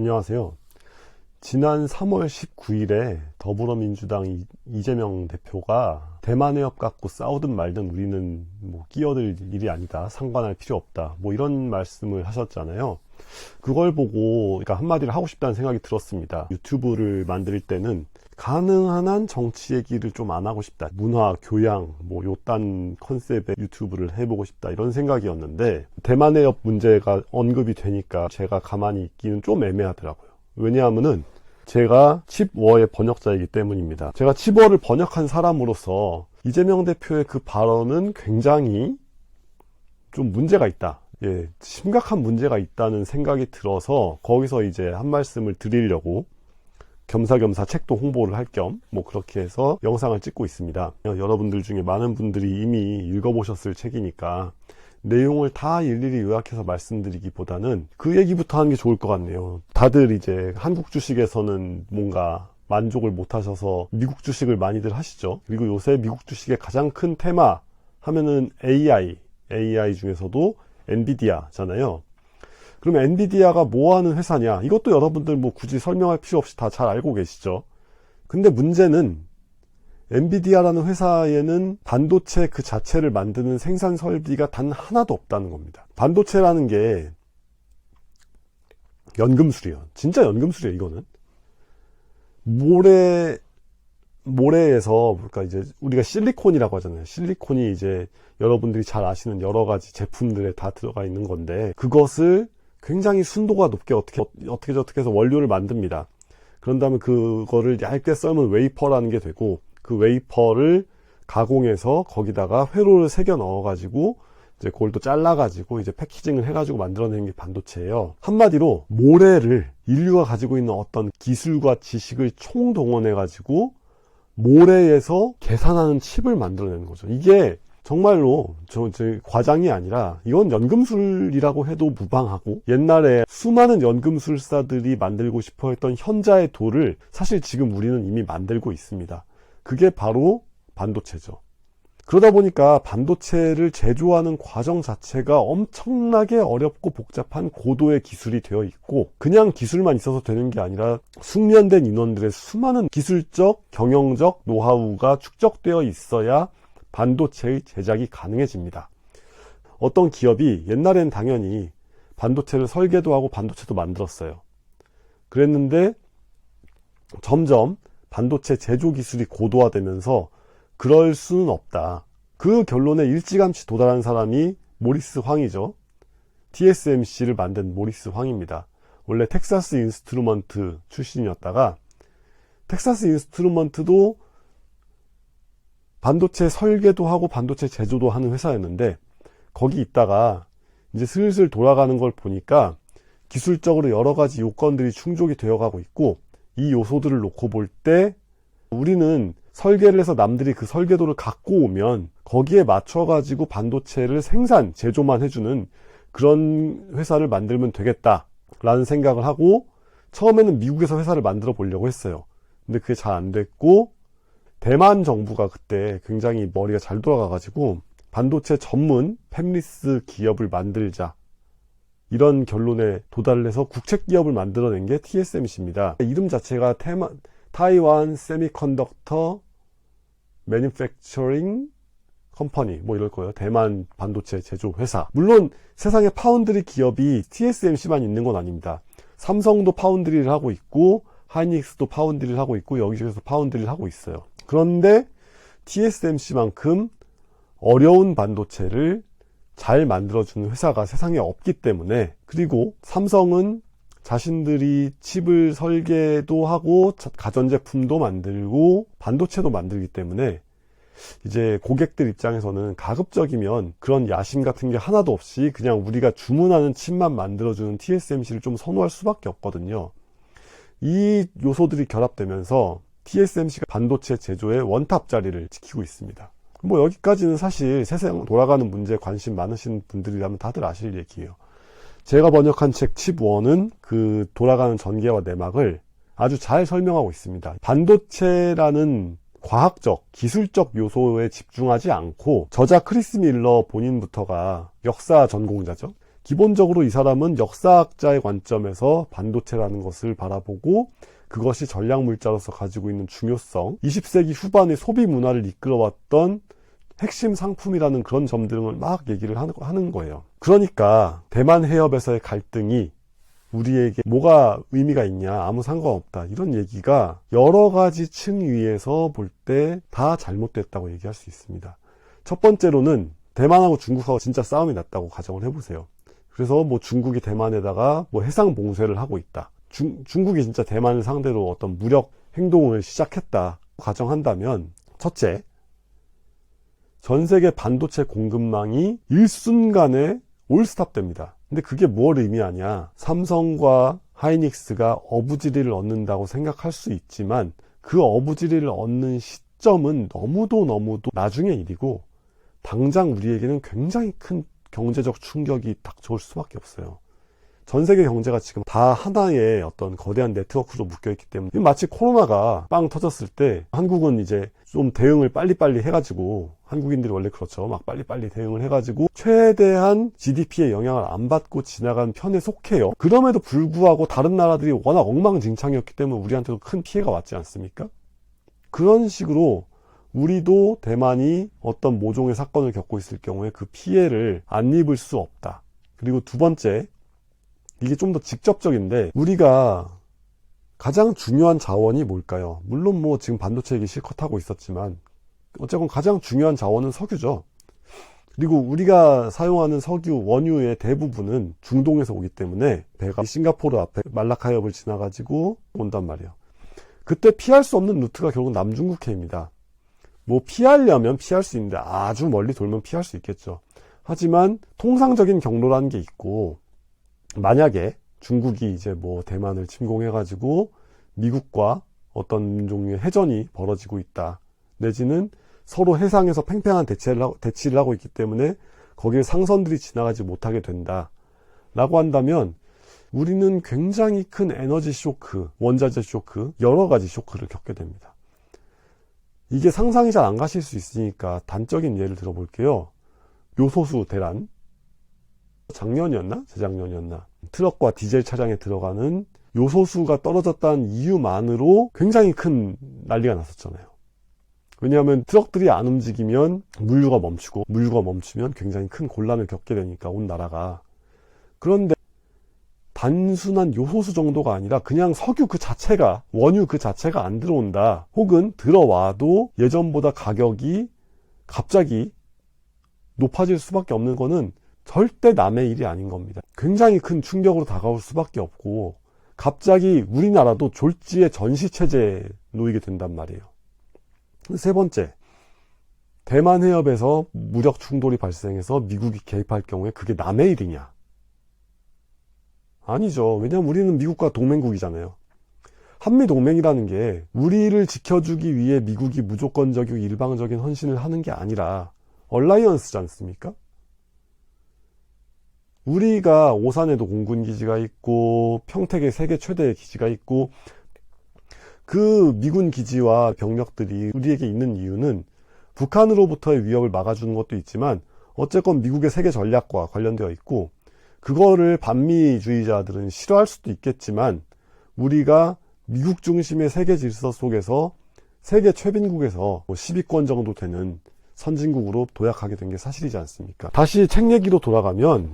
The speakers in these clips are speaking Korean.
안녕하세요. 지난 3월 19일에 더불어민주당 이재명 대표가 대만 해협 갖고 싸우든 말든 우리는 끼어들 일이 아니다. 상관할 필요 없다. 이런 말씀을 하셨잖아요. 그걸 보고 그러니까 한마디를 하고 싶다는 생각이 들었습니다. 유튜브를 만들 때는 가능한 한 정치 얘기를 좀 안 하고 싶다. 문화, 교양, 요딴 컨셉의 유튜브를 해보고 싶다. 이런 생각이었는데 대만 해협 문제가 언급이 되니까 제가 가만히 있기는 좀 애매하더라고요. 왜냐하면은 제가 칩워의 번역자이기 때문입니다. 제가 칩워를 번역한 사람으로서 이재명 대표의 그 발언은 굉장히 좀 문제가 있다. 심각한 문제가 있다는 생각이 들어서 거기서 이제 한 말씀을 드리려고 겸사겸사 책도 홍보를 할 겸 그렇게 해서 영상을 찍고 있습니다. 여러분들 중에 많은 분들이 이미 읽어보셨을 책이니까 내용을 다 일일이 요약해서 말씀드리기보다는 그 얘기부터 하는 게 좋을 것 같네요. 다들 이제 한국 주식에서는 뭔가 만족을 못 하셔서 미국 주식을 많이들 하시죠. 그리고 요새 미국 주식의 가장 큰 테마 하면은 AI 중에서도 엔비디아잖아요. 그러면 엔비디아가 뭐 하는 회사냐? 이것도 여러분들 굳이 설명할 필요 없이 다 잘 알고 계시죠. 근데 문제는 엔비디아라는 회사에는 반도체 그 자체를 만드는 생산 설비가 단 하나도 없다는 겁니다. 반도체라는 게 연금술이에요. 진짜 연금술이에요, 이거는. 모래에서, 그러니까 이제 우리가 실리콘이라고 하잖아요. 실리콘이 이제 여러분들이 잘 아시는 여러 가지 제품들에 다 들어가 있는 건데, 그것을 굉장히 순도가 높게 어떻게 해서 원료를 만듭니다. 그런 다음에 그거를 얇게 썰면 웨이퍼라는 게 되고, 그 웨이퍼를 가공해서 거기다가 회로를 새겨 넣어가지고 이제 그걸 또 잘라가지고 이제 패키징을 해가지고 만들어내는 게 반도체예요. 한마디로 모래를 인류가 가지고 있는 어떤 기술과 지식을 총동원해가지고 모래에서 계산하는 칩을 만들어내는 거죠. 이게 정말로 저 과장이 아니라 이건 연금술이라고 해도 무방하고, 옛날에 수많은 연금술사들이 만들고 싶어 했던 현자의 도를 사실 지금 우리는 이미 만들고 있습니다. 그게 바로 반도체죠. 그러다 보니까 반도체를 제조하는 과정 자체가 엄청나게 어렵고 복잡한 고도의 기술이 되어 있고, 그냥 기술만 있어서 되는 게 아니라 숙련된 인원들의 수많은 기술적, 경영적 노하우가 축적되어 있어야 반도체의 제작이 가능해집니다. 어떤 기업이 옛날엔 당연히 반도체를 설계도 하고 반도체도 만들었어요. 그랬는데 점점 반도체 제조 기술이 고도화되면서 그럴 수는 없다. 그 결론에 일찌감치 도달한 사람이 모리스 황이죠. TSMC를 만든 모리스 황입니다. 원래 텍사스 인스트루먼트 출신이었다가, 텍사스 인스트루먼트도 반도체 설계도 하고 반도체 제조도 하는 회사였는데, 거기 있다가 이제 슬슬 돌아가는 걸 보니까 기술적으로 여러 가지 요건들이 충족이 되어가고 있고, 이 요소들을 놓고 볼 때 우리는 설계를 해서 남들이 그 설계도를 갖고 오면 거기에 맞춰가지고 반도체를 제조만 해주는 그런 회사를 만들면 되겠다라는 생각을 하고, 처음에는 미국에서 회사를 만들어 보려고 했어요. 근데 그게 잘 안 됐고, 대만 정부가 그때 굉장히 머리가 잘 돌아가가지고 반도체 전문 팹리스 기업을 만들자, 이런 결론에 도달을 해서 국책기업을 만들어낸 게 TSMC입니다. 이름 자체가 타이완 세미컨덕터 매니팩처링 컴퍼니 이럴 거예요. 대만 반도체 제조 회사. 물론 세상에 파운드리 기업이 TSMC만 있는 건 아닙니다. 삼성도 파운드리를 하고 있고, 하이닉스도 파운드리를 하고 있고, 여기저기서 파운드리를 하고 있어요. 그런데 TSMC만큼 어려운 반도체를 잘 만들어주는 회사가 세상에 없기 때문에, 그리고 삼성은 자신들이 칩을 설계도 하고 가전제품도 만들고 반도체도 만들기 때문에 이제 고객들 입장에서는 가급적이면 그런 야심 같은 게 하나도 없이 그냥 우리가 주문하는 칩만 만들어주는 TSMC를 좀 선호할 수밖에 없거든요. 이 요소들이 결합되면서 TSMC가 반도체 제조의 원탑 자리를 지키고 있습니다. 여기까지는 사실 세상 돌아가는 문제에 관심 많으신 분들이라면 다들 아실 얘기예요. 제가 번역한 책 칩워는 그 돌아가는 전개와 내막을 아주 잘 설명하고 있습니다. 반도체라는 과학적, 기술적 요소에 집중하지 않고, 저자 크리스 밀러 본인부터가 역사 전공자죠. 기본적으로 이 사람은 역사학자의 관점에서 반도체라는 것을 바라보고 그것이 전략물자로서 가지고 있는 중요성, 20세기 후반의 소비 문화를 이끌어왔던 핵심 상품이라는 그런 점들을 막 얘기를 하는 거예요. 그러니까 대만 해협에서의 갈등이 우리에게 뭐가 의미가 있냐, 아무 상관없다, 이런 얘기가 여러 가지 층 위에서 볼 때 다 잘못됐다고 얘기할 수 있습니다. 첫 번째로는 대만하고 중국하고 진짜 싸움이 났다고 가정을 해보세요. 그래서 뭐 중국이 대만에다가 뭐 해상 봉쇄를 하고 있다, 중국이 진짜 대만을 상대로 어떤 무력 행동을 시작했다 가정한다면, 첫째, 전 세계 반도체 공급망이 일순간에 올스탑됩니다. 근데 그게 뭘 의미하냐, 삼성과 하이닉스가 어부지리를 얻는다고 생각할 수 있지만 그 어부지리를 얻는 시점은 너무도 나중의 일이고, 당장 우리에게는 굉장히 큰 경제적 충격이 닥쳐올 수밖에 없어요. 전 세계 경제가 지금 다 하나의 어떤 거대한 네트워크로 묶여있기 때문에, 마치 코로나가 빵 터졌을 때 한국은 이제 좀 대응을 빨리빨리 해가지고, 한국인들이 원래 그렇죠, 막 빨리빨리 대응을 해가지고 최대한 GDP에 영향을 안 받고 지나간 편에 속해요. 그럼에도 불구하고 다른 나라들이 워낙 엉망진창이었기 때문에 우리한테도 큰 피해가 왔지 않습니까? 그런 식으로 우리도 대만이 어떤 모종의 사건을 겪고 있을 경우에 그 피해를 안 입을 수 없다. 그리고 두 번째, 이게 좀 더 직접적인데, 우리가 가장 중요한 자원이 뭘까요? 물론 뭐 지금 반도체 얘기 실컷 하고 있었지만 어쨌건 가장 중요한 자원은 석유죠. 그리고 우리가 사용하는 석유 원유의 대부분은 중동에서 오기 때문에 배가 싱가포르 앞에 말라카 해협을 지나가지고 온단 말이에요. 그때 피할 수 없는 루트가 결국 남중국해입니다. 뭐 피하려면 피할 수 있는데 아주 멀리 돌면 피할 수 있겠죠. 하지만 통상적인 경로라는 게 있고, 만약에 중국이 이제 뭐 대만을 침공해가지고 미국과 어떤 종류의 해전이 벌어지고 있다, 내지는 서로 해상에서 팽팽한 대치를 하고 있기 때문에 거기에 상선들이 지나가지 못하게 된다 라고 한다면, 우리는 굉장히 큰 에너지 쇼크, 원자재 쇼크, 여러 가지 쇼크를 겪게 됩니다. 이게 상상이 잘 안 가실 수 있으니까 단적인 예를 들어볼게요. 요소수 대란, 작년이었나? 재작년이었나? 트럭과 디젤 차량에 들어가는 요소수가 떨어졌다는 이유만으로 굉장히 큰 난리가 났었잖아요. 왜냐하면 트럭들이 안 움직이면 물류가 멈추고, 물류가 멈추면 굉장히 큰 곤란을 겪게 되니까 온 나라가. 그런데 단순한 요소수 정도가 아니라 그냥 석유 그 자체가, 원유 그 자체가 안 들어온다, 혹은 들어와도 예전보다 가격이 갑자기 높아질 수밖에 없는 거는 절대 남의 일이 아닌 겁니다. 굉장히 큰 충격으로 다가올 수밖에 없고, 갑자기 우리나라도 졸지에 전시체제에 놓이게 된단 말이에요. 세 번째, 대만 해협에서 무력 충돌이 발생해서 미국이 개입할 경우에 그게 남의 일이냐? 아니죠. 왜냐하면 우리는 미국과 동맹국이잖아요. 한미동맹이라는 게 우리를 지켜주기 위해 미국이 무조건적이고 일방적인 헌신을 하는 게 아니라 얼라이언스지 않습니까? 우리가 오산에도 공군기지가 있고 평택에 세계 최대의 기지가 있고, 그 미군 기지와 병력들이 우리에게 있는 이유는 북한으로부터의 위협을 막아주는 것도 있지만 어쨌건 미국의 세계 전략과 관련되어 있고, 그거를 반미주의자들은 싫어할 수도 있겠지만 우리가 미국 중심의 세계 질서 속에서 세계 최빈국에서 10위권 정도 되는 선진국으로 도약하게 된 게 사실이지 않습니까? 다시 책 얘기로 돌아가면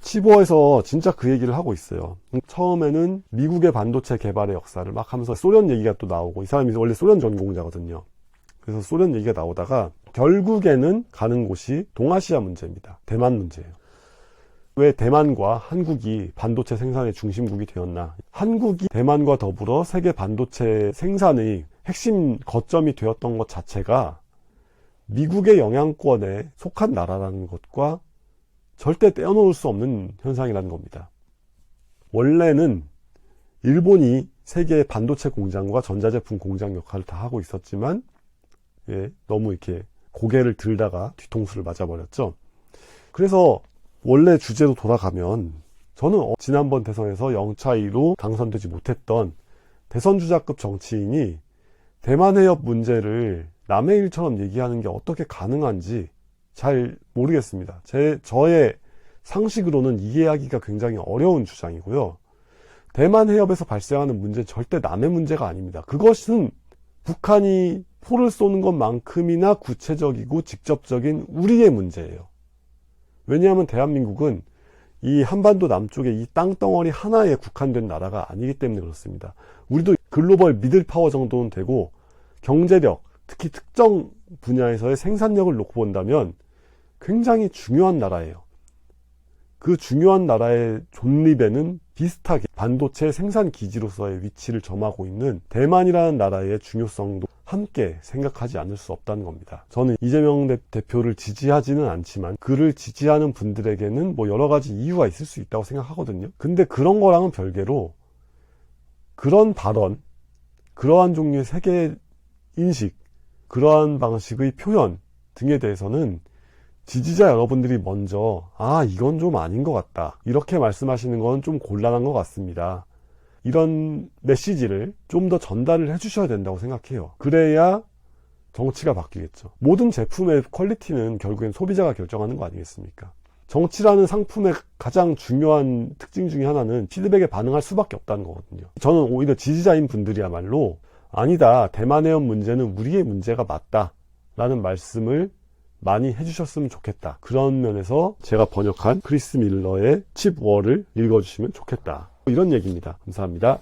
치보에서 진짜 그 얘기를 하고 있어요. 처음에는 미국의 반도체 개발의 역사를 막 하면서 소련 얘기가 또 나오고, 이 사람이 원래 소련 전공자거든요. 그래서 소련 얘기가 나오다가 결국에는 가는 곳이 동아시아 문제입니다. 대만 문제예요. 왜 대만과 한국이 반도체 생산의 중심국이 되었나? 한국이 대만과 더불어 세계 반도체 생산의 핵심 거점이 되었던 것 자체가 미국의 영향권에 속한 나라라는 것과 절대 떼어놓을 수 없는 현상이라는 겁니다. 원래는 일본이 세계 반도체 공장과 전자제품 공장 역할을 다 하고 있었지만, 너무 이렇게 고개를 들다가 뒤통수를 맞아버렸죠. 그래서 원래 주제로 돌아가면, 저는 지난번 대선에서 영차이로 당선되지 못했던 대선주자급 정치인이 대만 해협 문제를 남의 일처럼 얘기하는 게 어떻게 가능한지 잘 모르겠습니다. 저의 상식으로는 이해하기가 굉장히 어려운 주장이고요. 대만 해협에서 발생하는 문제는 절대 남의 문제가 아닙니다. 그것은 북한이 포를 쏘는 것만큼이나 구체적이고 직접적인 우리의 문제예요. 왜냐하면 대한민국은 이 한반도 남쪽에 이 땅덩어리 하나에 국한된 나라가 아니기 때문에 그렇습니다. 우리도 글로벌 미들파워 정도는 되고 경제력, 특히 특정 분야에서의 생산력을 놓고 본다면 굉장히 중요한 나라예요. 그 중요한 나라의 존립에는 비슷하게 반도체 생산 기지로서의 위치를 점하고 있는 대만이라는 나라의 중요성도 함께 생각하지 않을 수 없다는 겁니다. 저는 이재명 대표를 지지하지는 않지만 그를 지지하는 분들에게는 뭐 여러 가지 이유가 있을 수 있다고 생각하거든요. 근데 그런 거랑은 별개로 그런 발언, 그러한 종류의 세계 인식, 그러한 방식의 표현 등에 대해서는 지지자 여러분들이 먼저 이건 좀 아닌 것 같다 이렇게 말씀하시는 건 좀 곤란한 것 같습니다. 이런 메시지를 좀 더 전달을 해주셔야 된다고 생각해요. 그래야 정치가 바뀌겠죠. 모든 제품의 퀄리티는 결국엔 소비자가 결정하는 거 아니겠습니까? 정치라는 상품의 가장 중요한 특징 중에 하나는 피드백에 반응할 수밖에 없다는 거거든요. 저는 오히려 지지자인 분들이야말로 아니다, 대만 해협 문제는 우리의 문제가 맞다 라는 말씀을 많이 해주셨으면 좋겠다. 그런 면에서 제가 번역한 크리스 밀러의 칩 월을 읽어주시면 좋겠다. 이런 얘기입니다. 감사합니다.